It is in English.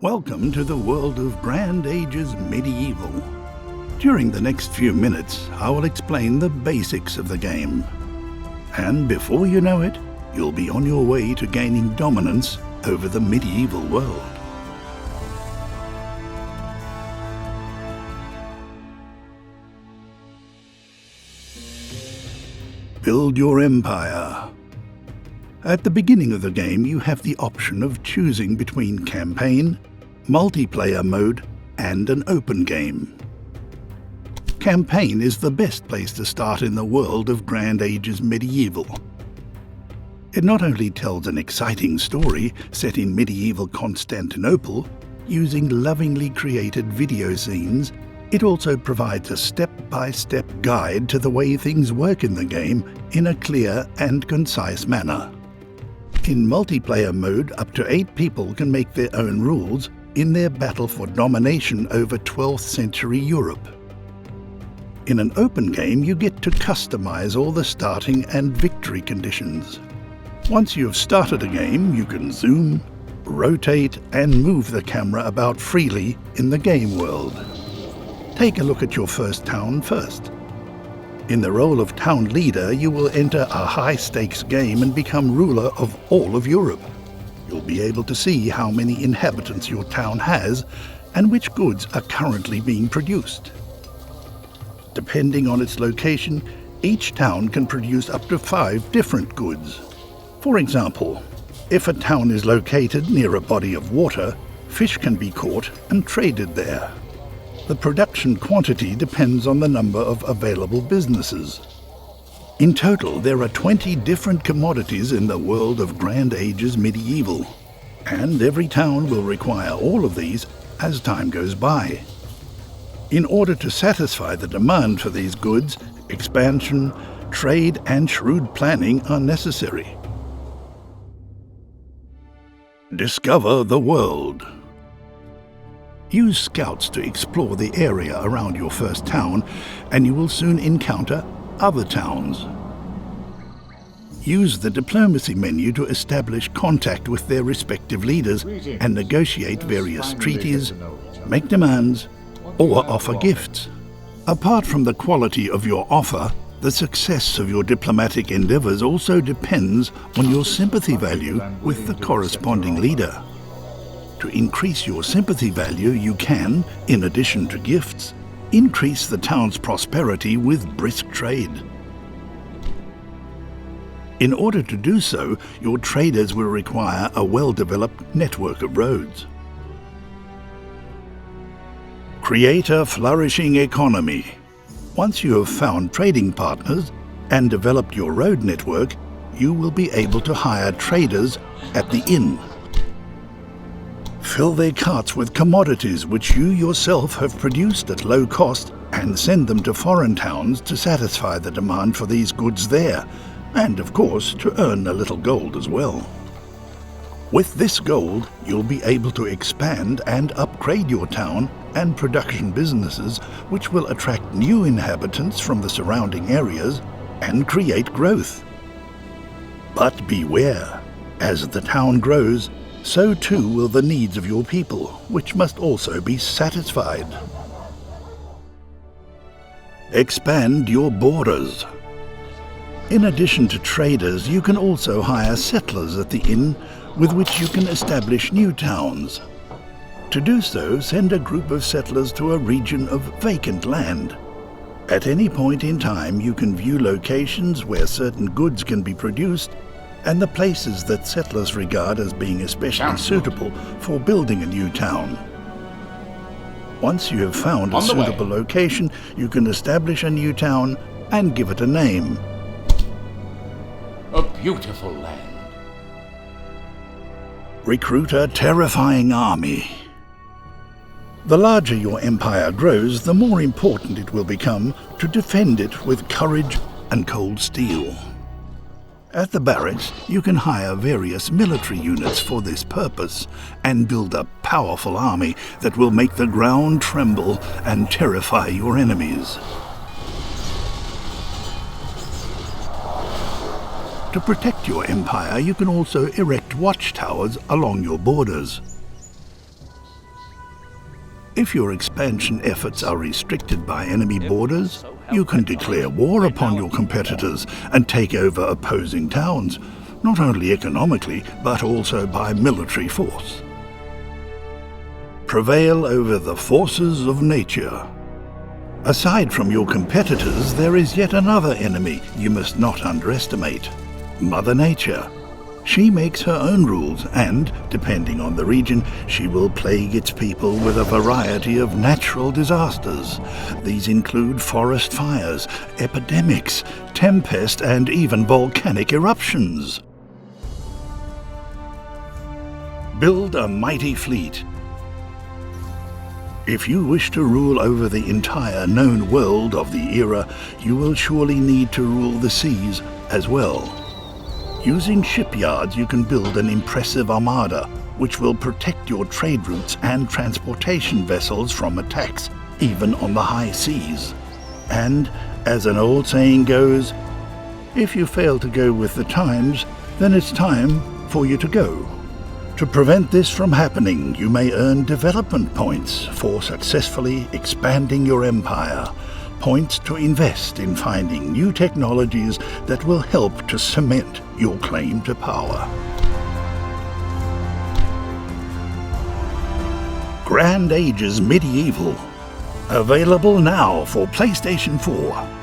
Welcome to the world of Grand Ages Medieval. During the next few minutes, I will explain the basics of the game. And before you know it, you'll be on your way to gaining dominance over the medieval world. Build your empire. At the beginning of the game, you have the option of choosing between campaign, multiplayer mode, and an open game. Campaign is the best place to start in the world of Grand Ages Medieval. It not only tells an exciting story set in medieval Constantinople, using lovingly created video scenes, it also provides a step-by-step guide to the way things work in the game in a clear and concise manner. In multiplayer mode, up to 8 people can make their own rules in their battle for domination over 12th century Europe. In an open game, you get to customize all the starting and victory conditions. Once you have started a game, you can zoom, rotate, and move the camera about freely in the game world. Take a look at your first town first. In the role of town leader, you will enter a high-stakes game and become ruler of all of Europe. You'll be able to see how many inhabitants your town has and which goods are currently being produced. Depending on its location, each town can produce up to 5 different goods. For example, if a town is located near a body of water, fish can be caught and traded there. The production quantity depends on the number of available businesses. In total, there are 20 different commodities in the world of Grand Ages Medieval, and every town will require all of these as time goes by. In order to satisfy the demand for these goods, expansion, trade, and shrewd planning are necessary. Discover the world. Use scouts to explore the area around your first town, and you will soon encounter other towns. Use the diplomacy menu to establish contact with their respective leaders and negotiate various treaties, make demands, or offer gifts. Apart from the quality of your offer, the success of your diplomatic endeavors also depends on your sympathy value with the corresponding leader. To increase your sympathy value, you can, in addition to gifts, increase the town's prosperity with brisk trade. In order to do so, your traders will require a well-developed network of roads. Create a flourishing economy. Once you have found trading partners and developed your road network, you will be able to hire traders at the inn. Fill their carts with commodities which you yourself have produced at low cost and send them to foreign towns to satisfy the demand for these goods there, and of course to earn a little gold as well. With this gold, you'll be able to expand and upgrade your town and production businesses, which will attract new inhabitants from the surrounding areas and create growth. But beware, as the town grows, so too will the needs of your people, which must also be satisfied. Expand your borders. In addition to traders, you can also hire settlers at the inn with which you can establish new towns. To do so, send a group of settlers to a region of vacant land. At any point in time, you can view locations where certain goods can be produced and the places that settlers regard as being especially suitable for building a new town. Once you have found a suitable location, you can establish a new town and give it a name. A beautiful land. Recruit a terrifying army. The larger your empire grows, the more important it will become to defend it with courage and cold steel. At the barracks, you can hire various military units for this purpose and build a powerful army that will make the ground tremble and terrify your enemies. To protect your empire, you can also erect watchtowers along your borders. If your expansion efforts are restricted by enemy borders, you can declare war upon your competitors and take over opposing towns, not only economically, but also by military force. Prevail over the forces of nature. Aside from your competitors, there is yet another enemy you must not underestimate: Mother Nature. She makes her own rules and, depending on the region, she will plague its people with a variety of natural disasters. These include forest fires, epidemics, tempest, and even volcanic eruptions. Build a mighty fleet. If you wish to rule over the entire known world of the era, you will surely need to rule the seas as well. Using shipyards, you can build an impressive armada, which will protect your trade routes and transportation vessels from attacks, even on the high seas. And, as an old saying goes, if you fail to go with the times, then it's time for you to go. To prevent this from happening, you may earn development points for successfully expanding your empire. Points to invest in finding new technologies that will help to cement your claim to power. Grand Ages Medieval. Available now for PlayStation 4.